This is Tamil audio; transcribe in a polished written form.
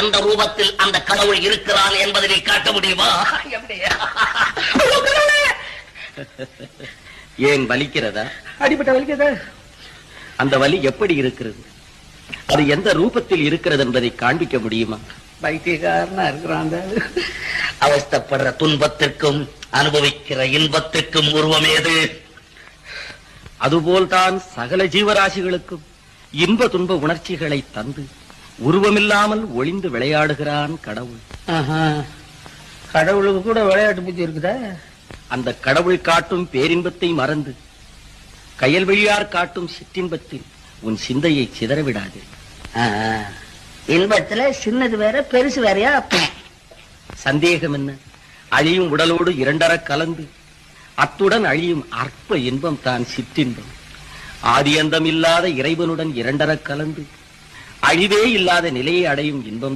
எந்த ரூபத்தில் அந்த கடவுள் இருக்கிறான் என்பதை நீ காட்ட முடியுமா? ஏன் வலிக்கிறதா? அடிபட்ட வலிக்கிறதா? அந்த வலி எப்படி இருக்கிறது, அது எந்த ரூபத்தில் இருக்கிறது என்பதை காண்பிக்க முடியுமா? பைத்தியக்காரனா இருக்கிறான். அவஸ்தப்படுற துன்பத்திற்கும் அனுபவிக்கிற இன்பத்திற்கும் உருவம் ஏது? அதுபோல்தான் சகல ஜீவராசிகளுக்கும் இன்ப துன்ப உணர்ச்சிகளை தந்து உருவமில்லாமல் ஒளிந்து விளையாடுகிறான் கடவுள். கடவுளுக்கு கூட விளையாட்டு புத்தி இருக்குதா? அந்த கடவுள் காட்டும் பேரின்பத்தை மறந்து கயல்வெளியார் காட்டும் சிற்றின்பத்தில் உன் சிந்தையை சிதறவிடாது. இன்பத்துல சின்னது வேற பெருசு வேறையா? சந்தேகம் என்ன? அழியும் உடலோடு இரண்டர கலந்து அத்துடன் அழியும் அற்ப இன்பம் தான் சிற்றின்பம். ஆதியந்தம் இல்லாத இறைவனுடன் இரண்டர கலந்து அழிவே இல்லாத நிலையை அடையும் இன்பம்